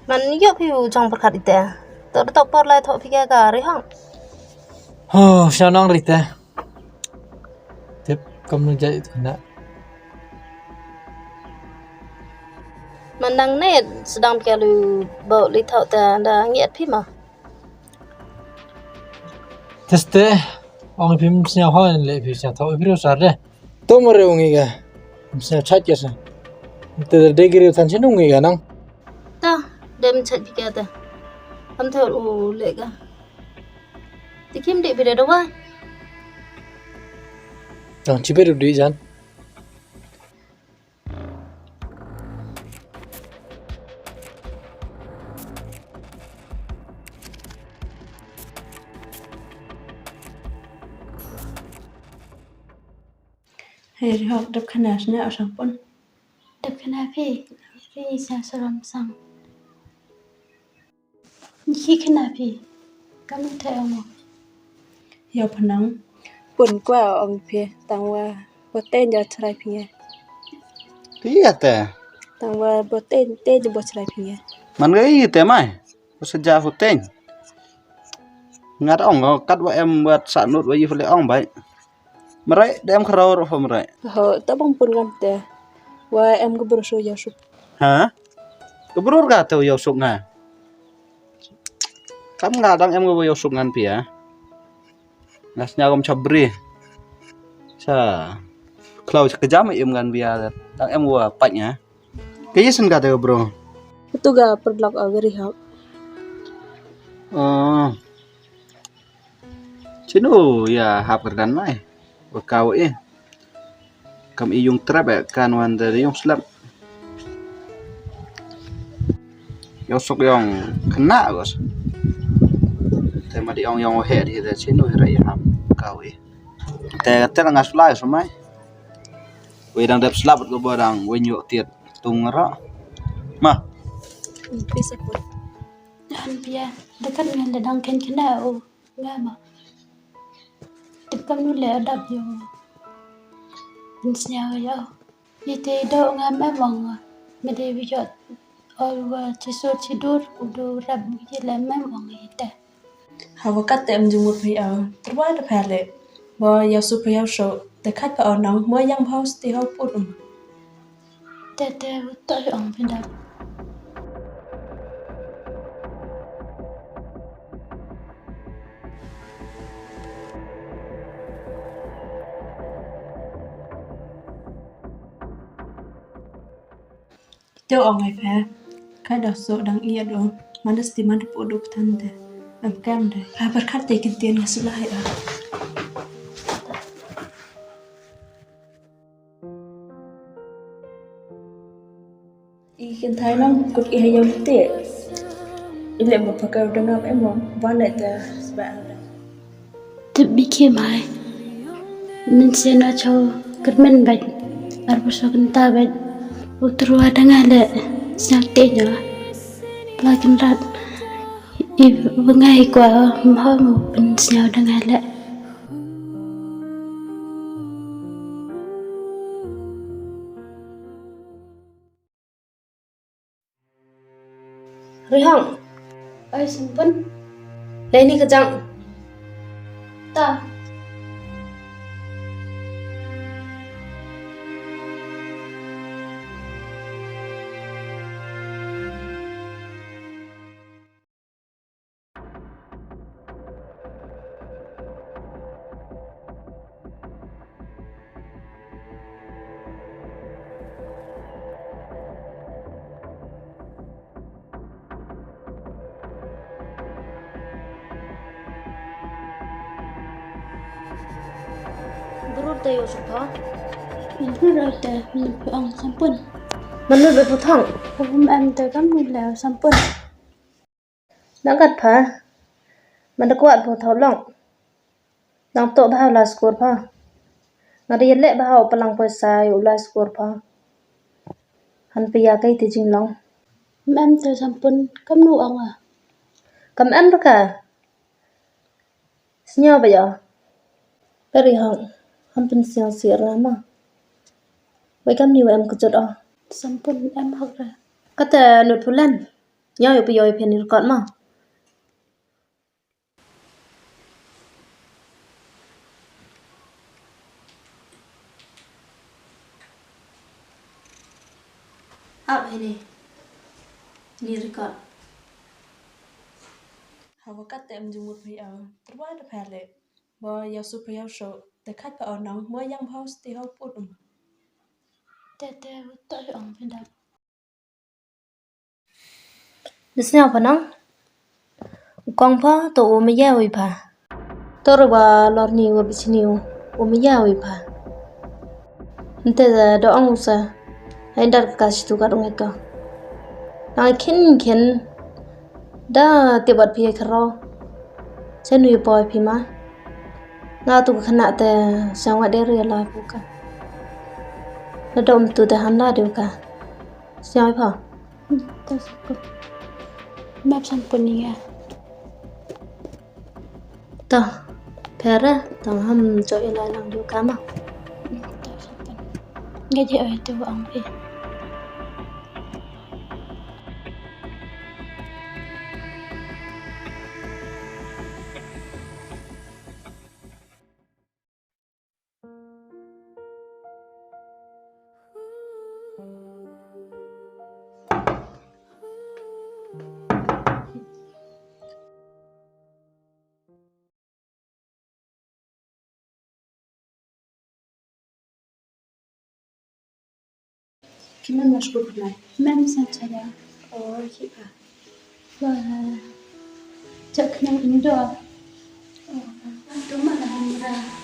มันยกผิวจังประคัดอีแต่ตัวตกปอดลายโถพี่แกกะริห้อง Sao nong rite. Tiếp công nung chạy kena. มันดังเนตสดังแกลูเบาลิเท่าแต่ดังเงียดพี่มา Teste. Ong phim snya hoin le phim snya thau phiro sarre. To more ongi ga. Snya chat kesa. Te de giri than chin ongi ga nang. ตาเดิมชัดพี่แกแต่ทำเท่าโอเล็กอะที่คิมเด็กไปเด้อวะ Tang chipe ru di jan. Hãy học đập khăn áo ở trong bồn. Đập khăn áo phi sao sao làm xong. Khi khăn áo phi, cảm ơn thầy ông. Hiểu phần nóng. Bồn qua ở ông phi, tăng qua bột tên cho trai phi. Iya teh. Tăng qua bột tên cho bột trai phi. Man gay teh mai. Sejak huteng. Ngat ong kat wa em buat sanut wa yifle ong bai. Merai dem kharau ro merai. Họ ta bong bồn ngam teh. Wa em có bro show ya sup. Ha? Kebrur ka teu yo suk nga. Kam ngadang em go yo suk ngan pia. Nasnya kom chabri. Sa. Klau kejam em ngan bia. Dang em go panya. Kaya sen ka teu bro. Itu ga perlak agari học. Cinu ya hap kerdan mai. Kau kam iyung trap kan wan dari yung slap. Yo sok yong kena gos. Tema di yong he di da cinu hira ya hap kau Te ngas fly so mai. We dang dap slap go bodang we nyuk tiet tung ra. Ma. Bisa pun. Anh bia, dekat dengan ledang kan kena o, nggak mah. Dekat nule ada bio. Insnya ya. Itu do nggak memang. Mede bijot. Alwa cisut cidur udah rab bijilan memang itu. Họ cắt tem dùng một phi áo. Terus ada pale. Wa ya sup ya show. Te cắt ka nong mo yang house ti ho put. Tete utoi ông pindah. Tiêu ông ngày phá. Khai đọc số đáng iya đó. Mana stiman di produk tante. Em cam deh. Berkat tekin tiền ngasih lah ya. Ikan Thái nó cực kỳ hay giống tiệt. Đi lại một phần cầu trong ngọc em muốn van lại ta bạn. Tự bị kia mai. Nên sẽ nói cho cất men bệnh. Arbusok entah bệnh. Utru ada ngale. Saktinya. Pelakin rat. Bengai kwa mau pensnya udah ngale. Rihong, Oi sampun. lai ni kejang. Ta. Berur tayo supa. Itu dah ông sampun. Manu be putang. Hôm em tới các mình là sampun. Nang kat pha. Manda kuat po thau long. Nang to bahau la skor pha. Ngari le bahau palang Poisa yu la skor pha. Han piya kai ti jing long. Hôm em tới sampun các nụ ông à. Kam em ra ka. Snyo ba ya. Beri hang. Han pen siang sir lama. Wai kam niu em kejut oh. Sampun em học ra. Kata nut pulan. nhau ở bây giờ phải record mà up ini record Hava cắt tem dùng một phía tất quá được phải lệ bò yêu super yêu số để khách vào nóng mới yang house thì họ phụ đúng Tete tôi ông bên đó. Disnya apa nang? Kong pa to umiya wi pa. Toro ba lor ni wa bisiniu umiya wi pa. Nte da do ang usa. Ai dar ka situ ka dong eka. Na kin da tibat pi kharo. Senu boy pi ma. Nga tu khana te sangwa de ri la pu ka. Na dom tu te han la de ka. Siai pa. Tôi sẽ có map sang punya. Ta. Pera tang ham cho ilai lang du ka ma. Tôi sẽ pun. Nghe gì ở tôi ông đi. كمان مشغول معي Mem sang saya. كيفها Và chắc năng Indo. Tôi mà là mình ra.